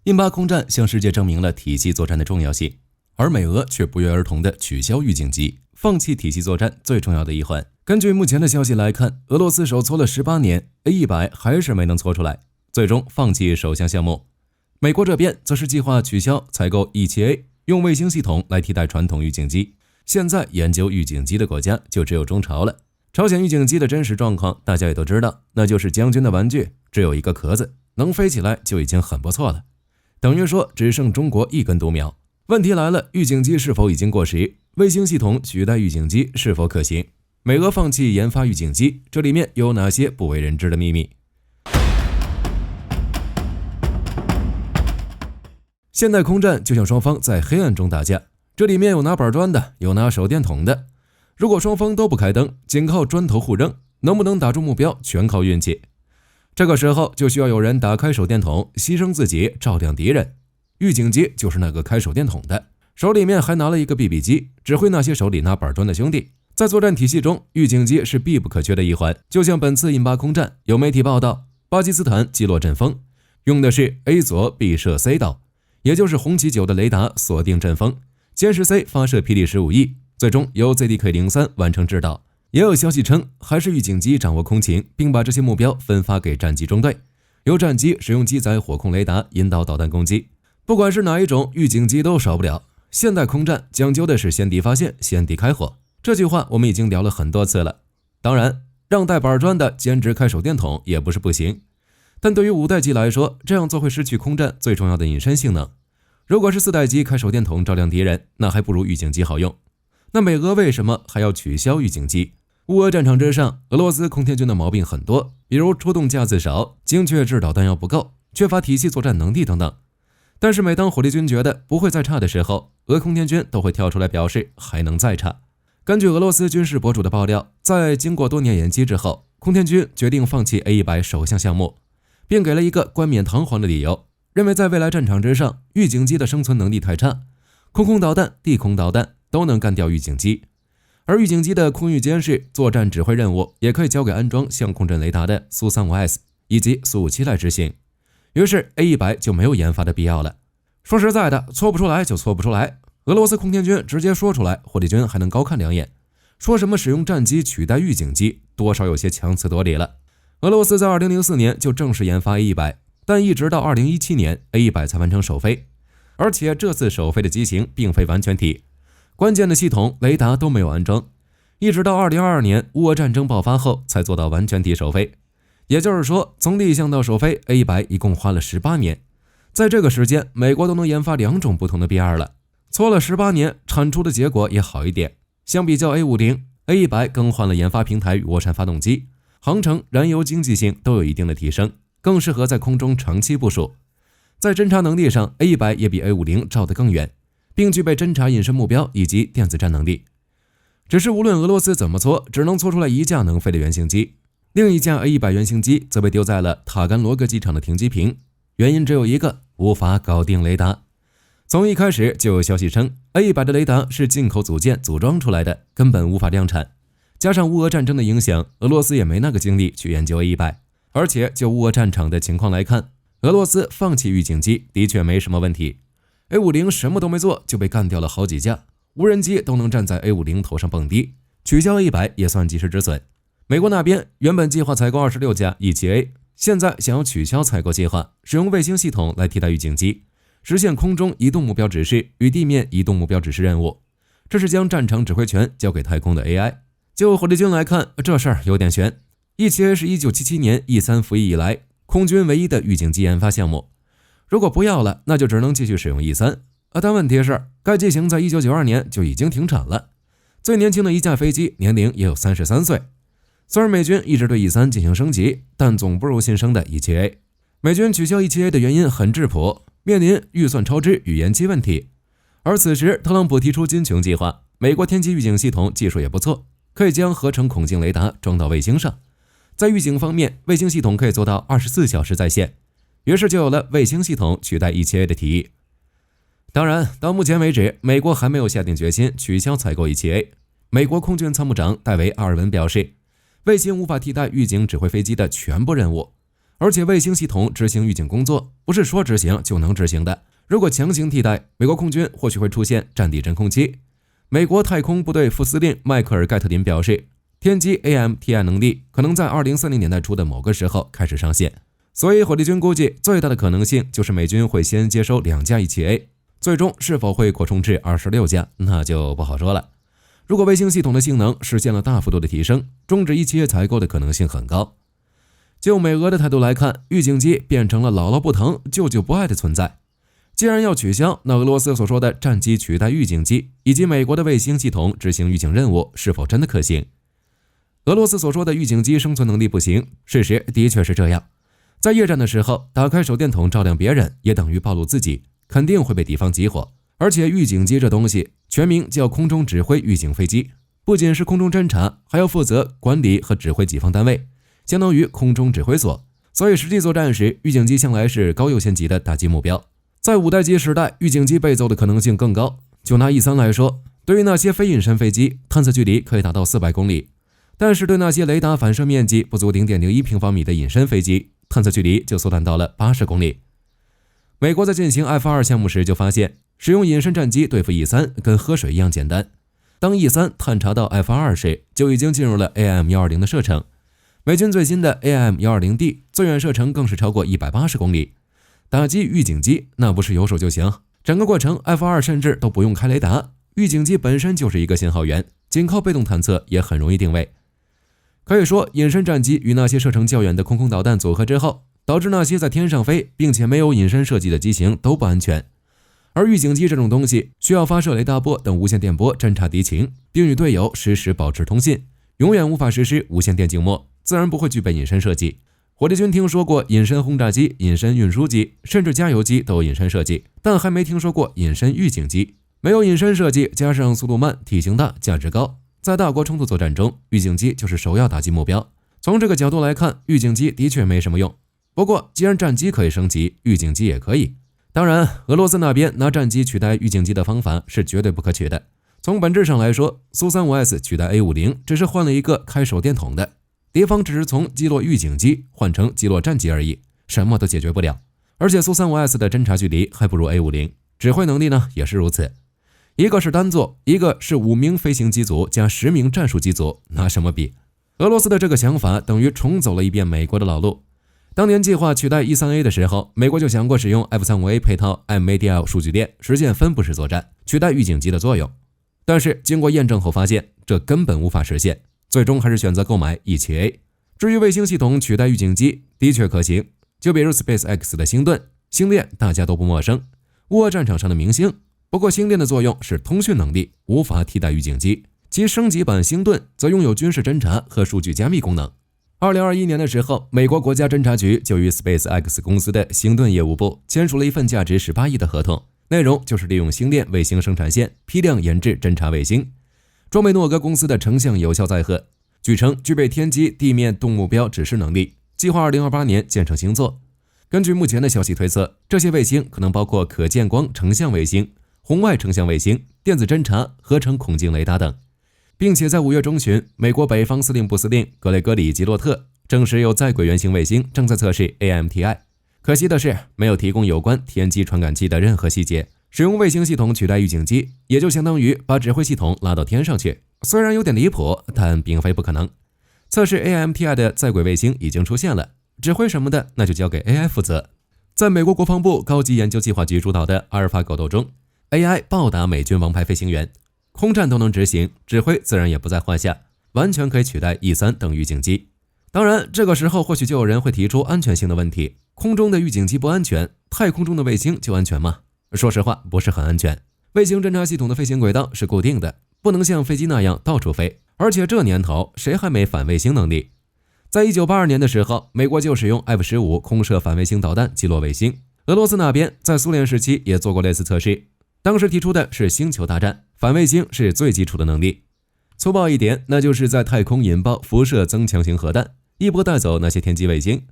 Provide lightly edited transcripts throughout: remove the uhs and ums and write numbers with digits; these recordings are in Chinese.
印巴空战向世界证明了体系作战的重要性，而美俄却不约而同地取消预警机，放弃体系作战最重要的一环。根据目前的消息来看，俄罗斯手搓了18年 A100 还是没能搓出来，最终放弃首项项目。美国这边则是计划取消采购 E7A， 用卫星系统来替代传统预警机。现在研究预警机的国家就只有中朝了。朝鲜预警机的真实状况大家也都知道，那就是将军的玩具，只有一个壳子，能飞起来就已经很不错了。等于说只剩中国一根独苗。问题来了，预警机是否已经过时？卫星系统取代预警机是否可行？美俄放弃研发预警机，这里面有哪些不为人知的秘密？现代空战就像双方在黑暗中打架，这里面有拿板砖的，有拿手电筒的。如果双方都不开灯，仅靠砖头互扔，能不能打中目标全靠运气。这个时候就需要有人打开手电筒，牺牲自己照亮敌人。预警机就是那个开手电筒的，手里面还拿了一个 BB 机，指挥那些手里拿板砖的兄弟。在作战体系中，预警机是必不可缺的一环。就像本次印巴空战，有媒体报道，巴基斯坦击落阵风，用的是 A 左 B 射 C 导，也就是红旗9的雷达锁定阵风，歼十 C 发射霹雳 15E， 最终由 ZDK-03 完成制导。也有消息称，还是预警机掌握空情，并把这些目标分发给战机中队，由战机使用机载火控雷达引导导弹攻击。不管是哪一种，预警机都少不了。现代空战讲究的是先敌发现，先敌开火。这句话我们已经聊了很多次了。当然，让带板砖的兼职开手电筒也不是不行，但对于5代机来说，这样做会失去空战最重要的隐身性能。如果是4代机开手电筒照亮敌人，那还不如预警机好用。那美俄为什么还要取消预警机？乌俄战场之上，俄罗斯空天军的毛病很多，比如出动架次少、精确制导弹药不够、缺乏体系作战能力等等。但是每当火力军觉得不会再差的时候，俄空天军都会跳出来表示还能再差。根据俄罗斯军事博主的爆料，在经过多年演习之后，空天军决定放弃 A100 首项项目，并给了一个冠冕堂皇的理由，认为在未来战场之上，预警机的生存能力太差，空导弹、地空导弹都能干掉预警机。而预警机的空域监视、作战指挥任务也可以交给安装相控阵雷达的苏 35S 以及苏57来执行。于是 A100 就没有研发的必要了。说实在的，搓不出来就搓不出来。俄罗斯空天军直接说出来，火力军还能高看两眼。说什么使用战机取代预警机，多少有些强词夺理了。俄罗斯在2004年就正式研发 A100， 但一直到2017年 A100 才完成首飞。而且这次首飞的机型并非完全体，关键的系统雷达都没有安装，一直到2022年乌俄战争爆发后才做到完全体首飞。也就是说，从立项到首飞 A100 一共花了18年。在这个时间，美国都能研发2种不同的 B2 了，搓了18年，产出的结果也好一点。相比较 A50、A100 更换了研发平台与涡扇发动机，航程、燃油经济性都有一定的提升，更适合在空中长期部署。在侦察能力上， A100 也比 A50 照得更远，并具备侦察隐身目标以及电子战能力。只是无论俄罗斯怎么搓，只能搓出来一架能飞的原型机，另一架 A100 原型机则被丢在了塔甘罗格机场的停机坪，原因只有一个，无法搞定雷达。从一开始就有消息称 A100 的雷达是进口组件组装出来的，根本无法量产。加上乌俄战争的影响，俄罗斯也没那个精力去研究 A100。而且就乌俄战场的情况来看，俄罗斯放弃预警机的确没什么问题。A50 什么都没做就被干掉了好几架，无人机都能站在 A50 头上蹦迪，取消 A100 也算及时止损。美国那边原本计划采购26架 E7A， 现在想要取消采购计划，使用卫星系统来替代预警机，实现空中移动目标指示与地面移动目标指示任务。这是将战场指挥权交给太空的 AI。 就火力军来看，这事儿有点悬。 E7A 是1977年 E3服役以来空军唯一的预警机研发项目，如果不要了，那就只能继续使用 E3。但问题是，该机型在1992年就已经停产了，最年轻的一架飞机年龄也有33岁。虽然美军一直对 E3 进行升级，但总不如新生的 E7A。 美军取消 E7A 的原因很质朴，面临预算超支与延期问题。而此时特朗普提出金琼计划，美国天基预警系统技术也不错，可以将合成孔径雷达装到卫星上。在预警方面，卫星系统可以做到24小时在线，于是就有了卫星系统取代 E7A 的提议。当然，到目前为止，美国还没有下定决心取消采购 E7A。 美国空军参谋长戴维·阿尔文表示，卫星无法替代预警指挥飞机的全部任务，而且卫星系统执行预警工作不是说执行就能执行的，如果强行替代，美国空军或许会出现战地真空期。美国太空部队副司令迈克尔·盖特林表示，天基 AMTI 能力可能在2030年代初的某个时候开始上线，所以火力军估计最大的可能性就是美军会先接收2架 178， 最终是否会扩充至26架，那就不好说了。如果卫星系统的性能实现了大幅度的提升，终止178采购的可能性很高。就美俄的态度来看，预警机变成了姥姥不疼舅舅不爱的存在。既然要取消，那俄罗斯所说的战机取代预警机，以及美国的卫星系统执行预警任务，是否真的可行？俄罗斯所说的预警机生存能力不行，事实的确是这样。在夜战的时候，打开手电筒照亮别人，也等于暴露自己，肯定会被敌方击火。而且预警机这东西全名叫空中指挥预警飞机，不仅是空中侦察，还要负责管理和指挥己方单位，相当于空中指挥所。所以实际作战时，预警机向来是高优先级的打击目标。在5代机时代，预警机被揍的可能性更高。就拿 E3 来说，对于那些非隐身飞机，探测距离可以达到400公里，但是对那些雷达反射面积不足 0.01 平方米的隐身飞机，探测距离就缩短到了80公里。美国在进行 F2 项目时就发现，使用隐身战机对付 E3 跟喝水一样简单。当 E3 探查到 F2 时，就已经进入了 AIM-120 的射程。美军最新的 AIM-120D 最远射程更是超过180公里。打击预警机那不是有手就行，整个过程 F2 甚至都不用开雷达，预警机本身就是一个信号源，仅靠被动探测也很容易定位。可以说，隐身战机与那些射程较远的空空导弹组合之后，导致那些在天上飞并且没有隐身设计的机型都不安全。而预警机这种东西需要发射雷达波等无线电波侦察敌情，并与队友实时保持通信，永远无法实施无线电静默，自然不会具备隐身设计。火力军听说过隐身轰炸机、隐身运输机，甚至加油机都有隐身设计，但还没听说过隐身预警机。没有隐身设计，加上速度慢、体型大、价值高，在大国冲突作战中，预警机就是首要打击目标。从这个角度来看，预警机的确没什么用。不过，既然战机可以升级，预警机也可以。当然，俄罗斯那边拿战机取代预警机的方法是绝对不可取的。从本质上来说，苏 35S 取代 A50 只是换了一个开手电筒的。敌方只是从击落预警机换成击落战机而已，什么都解决不了。而且苏 35S 的侦察距离还不如 A50， 指挥能力呢也是如此。一个是单座，一个是5名飞行机组加10名战术机组，拿什么比？俄罗斯的这个想法等于重走了一遍美国的老路。当年计划取代 E3A 的时候，美国就想过使用 F35A 配套 MADL 数据链，实现分布式作战，取代预警机的作用。但是经过验证后发现，这根本无法实现。最终还是选择购买 E7A。 至于卫星系统取代预警机，的确可行，就比如 SpaceX 的星盾、星链大家都不陌生，乌俄战场上的明星。不过星链的作用是通讯能力，无法替代预警机，其升级版星盾则拥有军事侦察和数据加密功能。2021年的时候，美国国家侦察局就与 SpaceX 公司的星盾业务部签署了一份价值18亿的合同，内容就是利用星链卫星生产线批量研制侦察卫星。装备诺格公司的成像有效载荷，据称具备天基地面动目标指示能力，计划2028年建成星座。根据目前的消息推测，这些卫星可能包括可见光成像卫星、红外成像卫星、电子侦察、合成孔径雷达等。并且在5月中旬，美国北方司令部司令格雷戈里·吉洛特证实有在轨原型卫星正在测试 AMTI。可惜的是，没有提供有关天基传感器的任何细节。使用卫星系统取代预警机，也就相当于把指挥系统拉到天上去。虽然有点离谱，但并非不可能。测试 AMTI 的在轨卫星已经出现了，指挥什么的那就交给 AI 负责。在美国国防部高级研究计划局主导的阿尔法狗斗中， AI 暴打美军王牌飞行员，空战都能执行，指挥自然也不在话下，完全可以取代 E3 等预警机。当然，这个时候或许就有人会提出安全性的问题，空中的预警机不安全，太空中的卫星就安全吗？说实话，不是很安全。卫星侦察系统的飞行轨道是固定的，不能像飞机那样到处飞，而且这年头谁还没反卫星能力？在1982年的时候，美国就使用 F-15 空射反卫星导弹击落卫星。俄罗斯那边在苏联时期也做过类似测试，当时提出的是星球大战，反卫星是最基础的能力。粗暴一点，那就是在太空引爆辐射增强型核弹，一波带走那些天基卫星。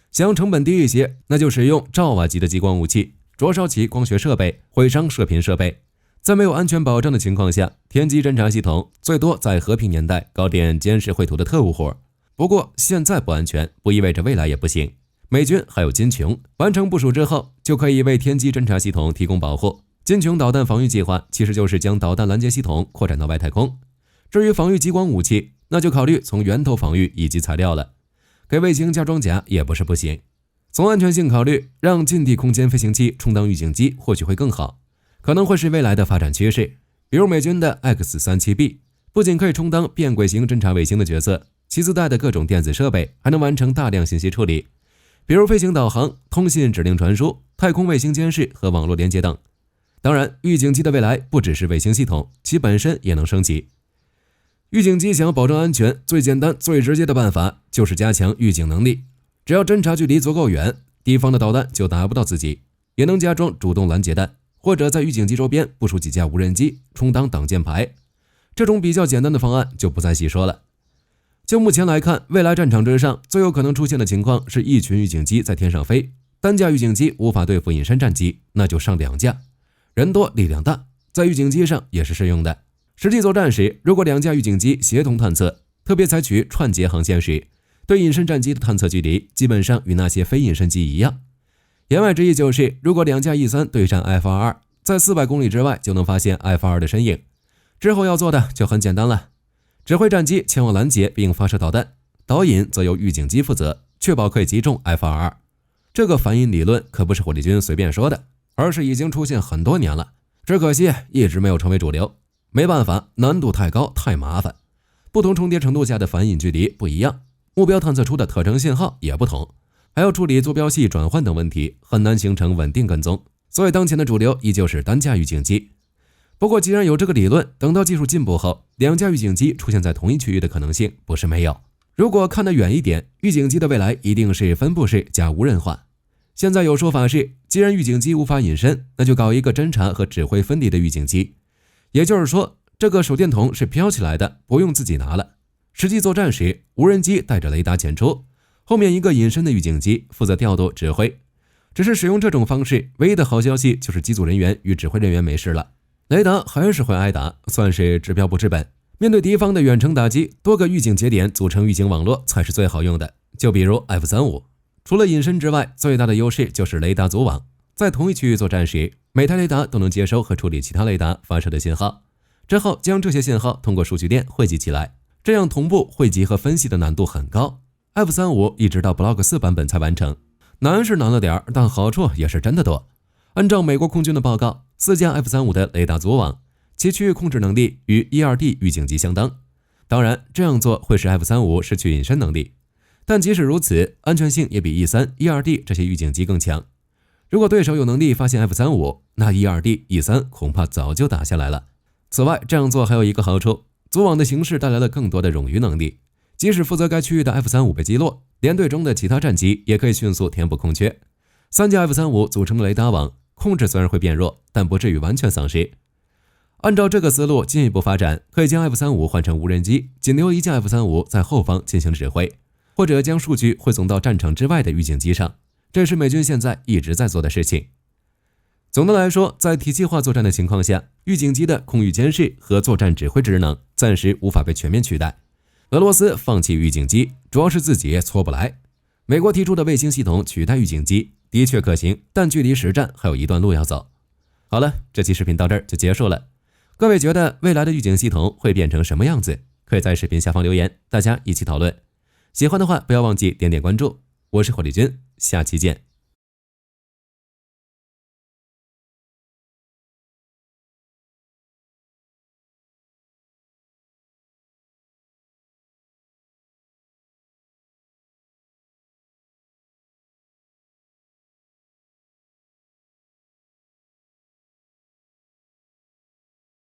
想成本低一些，那就使用兆瓦级的激光武器，灼烧其光学设备，毁伤射频设备。在没有安全保障的情况下，天基侦察系统最多在和平年代搞点监视绘图的特务活。不过现在不安全，不意味着未来也不行。美军还有金琼，完成部署之后，就可以为天基侦察系统提供保护。金琼导弹防御计划其实就是将导弹拦截系统扩展到外太空。至于防御激光武器，那就考虑从源头防御以及材料了。给卫星加装甲也不是不行。从安全性考虑，让近地空间飞行器充当预警机或许会更好，可能会是未来的发展趋势。比如美军的 X-37B 不仅可以充当变轨型侦察卫星的角色，其自带的各种电子设备还能完成大量信息处理，比如飞行导航、通信指令传输、太空卫星监视和网络连接等。当然，预警机的未来不只是卫星系统，其本身也能升级。预警机想要保证安全，最简单最直接的办法就是加强预警能力。只要侦察距离足够远，敌方的导弹就打不到自己，也能加装主动拦截弹，或者在预警机周边部署几架无人机充当挡箭牌。这种比较简单的方案就不再细说了。就目前来看，未来战场之上最有可能出现的情况是一群预警机在天上飞，单架预警机无法对付隐身战机，那就上2架，人多力量大，在预警机上也是适用的。实际作战时，如果2架预警机协同探测，特别采取串接航线时，对隐身战机的探测距离基本上与那些非隐身机一样。言外之意就是，如果2架 E3 对战 F-22， 在400公里之外就能发现 F-22 的身影。之后要做的就很简单了，指挥战机前往拦截并发射导弹，导引则由预警机负责，确保可以击中 F-22。这个反引理论可不是火力军随便说的，而是已经出现很多年了，只可惜一直没有成为主流。没办法，难度太高太麻烦，不同重叠程度下的反引距离不一样，目标探测出的特征信号也不同，还要处理坐标系转换等问题，很难形成稳定跟踪。所以当前的主流依旧是单架预警机。不过既然有这个理论，等到技术进步后，2架预警机出现在同一区域的可能性不是没有。如果看得远一点，预警机的未来一定是分布式加无人化。现在有说法是，既然预警机无法隐身，那就搞一个侦察和指挥分离的预警机。也就是说，这个手电筒是飘起来的，不用自己拿了。实际作战时，无人机带着雷达前出，后面一个隐身的预警机负责调度指挥。只是使用这种方式，唯一的好消息就是机组人员与指挥人员没事了，雷达还是会挨打，算是治标不治本。面对敌方的远程打击，多个预警节点组成预警网络才是最好用的。就比如 F-35， 除了隐身之外，最大的优势就是雷达组网。在同一区域作战时，每台雷达都能接收和处理其他雷达发射的信号，之后将这些信号通过数据链汇集起来，这样同步汇集和分析的难度很高。F-35 一直到 Block 4版本才完成，难是难了点，但好处也是真的多。按照美国空军的报告，4架 F-35 的雷达组网，其区域控制能力与 E-2D 预警机相当。当然，这样做会使 F-35 失去隐身能力，但即使如此，安全性也比 E3、E-2D 这些预警机更强。如果对手有能力发现 F-35， 那 E-2D、E3 恐怕早就打下来了。此外，这样做还有一个好处，组网的形式带来了更多的冗余能力。即使负责该区域的 F-35 被击落，连队中的其他战机也可以迅速填补空缺。3架 F-35 组成的雷达网，控制虽然会变弱，但不至于完全丧失。按照这个思路进一步发展，可以将 F-35 换成无人机，仅留1架 F-35 在后方进行指挥，或者将数据汇总到战场之外的预警机上。这是美军现在一直在做的事情。总的来说，在体系化作战的情况下，预警机的空域监视和作战指挥职能暂时无法被全面取代。俄罗斯放弃预警机，主要是自己搓不来。美国提出的卫星系统取代预警机的确可行，但距离实战还有一段路要走。好了，这期视频到这儿就结束了。各位觉得未来的预警系统会变成什么样子？可以在视频下方留言，大家一起讨论。喜欢的话不要忘记点点关注。我是火力军，下期见。